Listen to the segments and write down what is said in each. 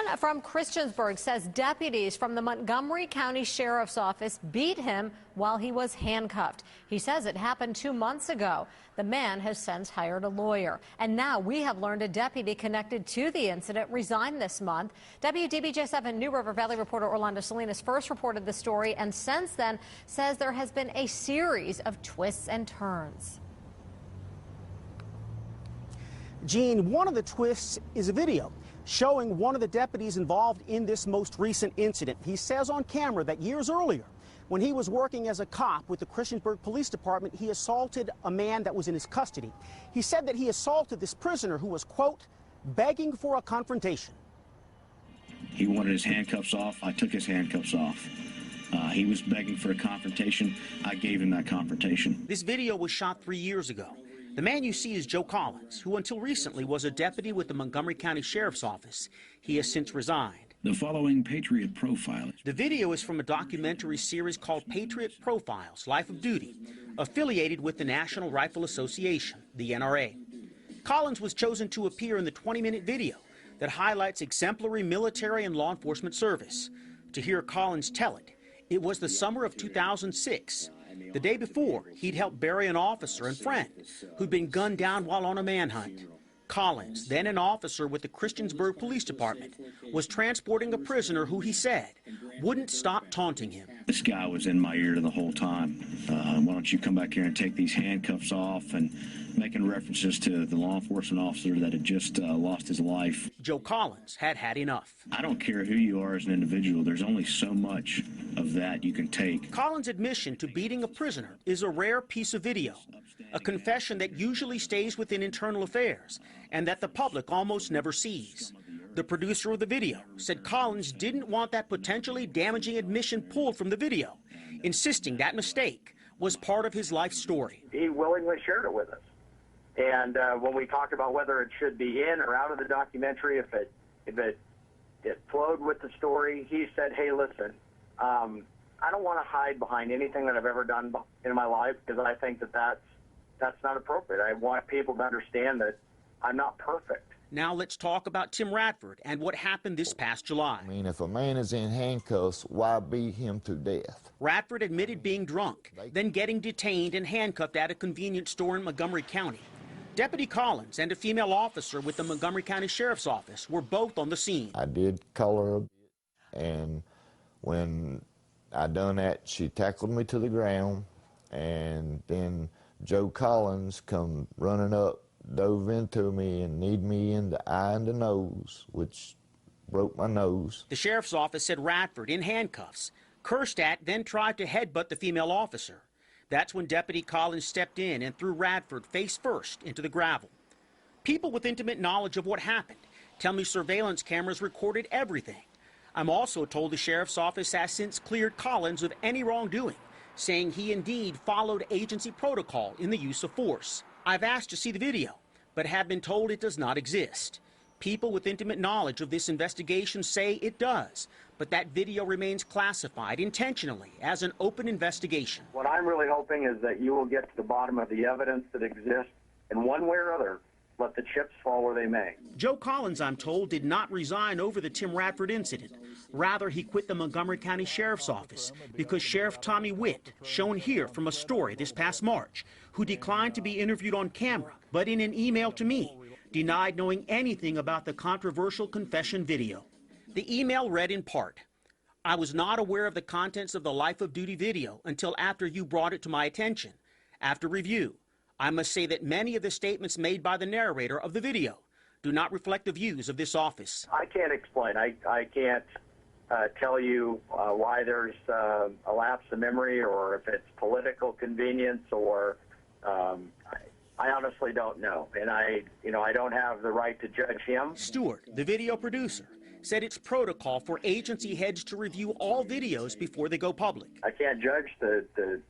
man from Christiansburg says deputies from the Montgomery County Sheriff's Office beat him while he was handcuffed. He says it happened 2 months ago. The man has since hired a lawyer. And now we have learned a deputy connected to the incident resigned this month. WDBJ7 New River Valley reporter Orlando Salinas first reported the story and since then says there has been a series of twists and turns. Gene, one of the twists is a video showing one of the deputies involved in this most recent incident. He says on camera that years earlier, when he was working as a cop with the Christiansburg Police Department, he assaulted a man that was in his custody. He said that he assaulted this prisoner who was, quote, begging for a confrontation. He wanted his handcuffs off. I took his handcuffs off. He was begging for a confrontation. I gave him that confrontation. This video was shot 3 years ago. The man you see is Joe Collins, who until recently was a deputy with the Montgomery County Sheriff's Office. He has since resigned. The following Patriot Profile. The video is from a documentary series called Patriot Profiles, Life of Duty, affiliated with the National Rifle Association, the NRA. Collins was chosen to appear in the 20-minute video that highlights exemplary military and law enforcement service. To hear Collins tell it, it was the summer of 2006. The day before, he'd helped bury an officer and friend who'd been gunned down while on a manhunt. Collins, then an officer with the Christiansburg Police Department, was transporting a prisoner who he said wouldn't stop taunting him. This guy was in my ear the whole time. Why don't you come back here and take these handcuffs off, and making references to the law enforcement officer that had just lost his life. Joe Collins had had enough. I don't care who you are as an individual. There's only so much of that you can take. Collins' admission to beating a prisoner is a rare piece of video, a confession that usually stays within internal affairs and that the public almost never sees. The producer of the video said Collins didn't want that potentially damaging admission pulled from the video, insisting that mistake was part of his life story. He willingly shared it with us. And when we talked about whether it should be in or out of the documentary, if it flowed with the story, he said, hey, listen, I don't want to hide behind anything that I've ever done in my life because I think that's not appropriate. I want people to understand that I'm not perfect. Now let's talk about Tim Radford and what happened this past July. I mean, if a man is in handcuffs, why beat him to death? Radford admitted being drunk, then getting detained and handcuffed at a convenience store in Montgomery County. Deputy Collins and a female officer with the Montgomery County Sheriff's Office were both on the scene. I did call her a bit, and when I done that, she tackled me to the ground, and then Joe Collins come running up, dove into me and kneed me in the eye and the nose, which broke my nose. The sheriff's office said Radford, in handcuffs, cursed at, then tried to headbutt the female officer. That's when Deputy Collins stepped in and threw Radford face first into the gravel. People with intimate knowledge of what happened tell me surveillance cameras recorded everything. I'm also told the sheriff's office has since cleared Collins of any wrongdoing, saying he indeed followed agency protocol in the use of force. I've asked to see the video, but have been told it does not exist. People with intimate knowledge of this investigation say it does, but that video remains classified intentionally as an open investigation. What I'm really hoping is that you will get to the bottom of the evidence that exists, and one way or other, let the chips fall where they may. Joe Collins, I'm told, did not resign over the Tim Radford incident. Rather, he quit the Montgomery County Sheriff's Office because Sheriff Tommy Witt, shown here from a story this past March, who declined to be interviewed on camera, but in an email to me, denied knowing anything about the controversial confession video. The email read in part, I was not aware of the contents of the Life of Duty video until after you brought it to my attention. After review, I must say that many of the statements made by the narrator of the video do not reflect the views of this office. I can't explain. I can't tell you why there's a lapse of memory or if it's political convenience or I honestly don't know. And I don't have the right to judge him. Stewart, the video producer, said it's protocol for agency heads to review all videos before they go public. I can't judge the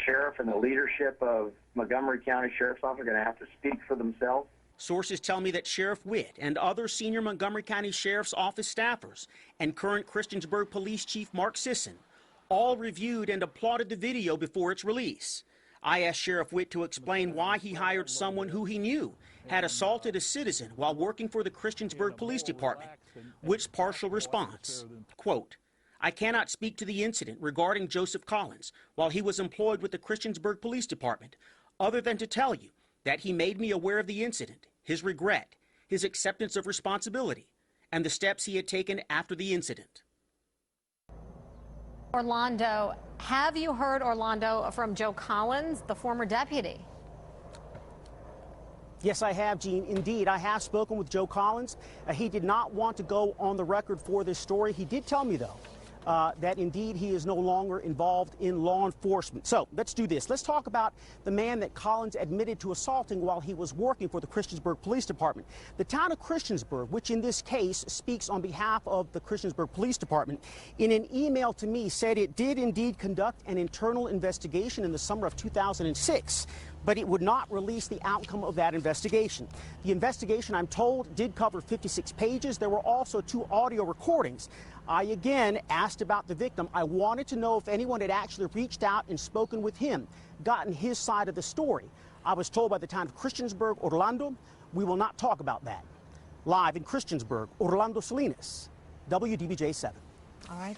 sheriff and the leadership of Montgomery County Sheriff's Office are going to have to speak for themselves. Sources tell me that Sheriff Witt and other senior Montgomery County Sheriff's Office staffers and current Christiansburg Police Chief Mark Sisson all reviewed and applauded the video before its release. I asked Sheriff Witt to explain why he hired someone who he knew had assaulted a citizen while working for the Christiansburg Police Department. Witt's partial response, quote, I cannot speak to the incident regarding Joseph Collins while he was employed with the Christiansburg Police Department, other than to tell you that he made me aware of the incident, his regret, his acceptance of responsibility, and the steps he had taken after the incident. Orlando, have you heard, Orlando, from Joe Collins, the former deputy? Yes, I have, Gene. Indeed, I have spoken with Joe Collins. He did not want to go on the record for this story. He did tell me, though, that indeed he is no longer involved in law enforcement. So let's do this. Let's talk about the man that Collins admitted to assaulting while he was working for the Christiansburg Police Department. The town of Christiansburg, which in this case speaks on behalf of the Christiansburg Police Department, in an email to me said it did indeed conduct an internal investigation in the summer of 2006. But it would not release the outcome of that investigation. The investigation, I'm told, did cover 56 pages. There were also 2 audio recordings. I again asked about the victim. I wanted to know if anyone had actually reached out and spoken with him, gotten his side of the story. I was told by the town of Christiansburg, Orlando, we will not talk about that. Live in Christiansburg, Orlando Salinas, WDBJ 7. All right,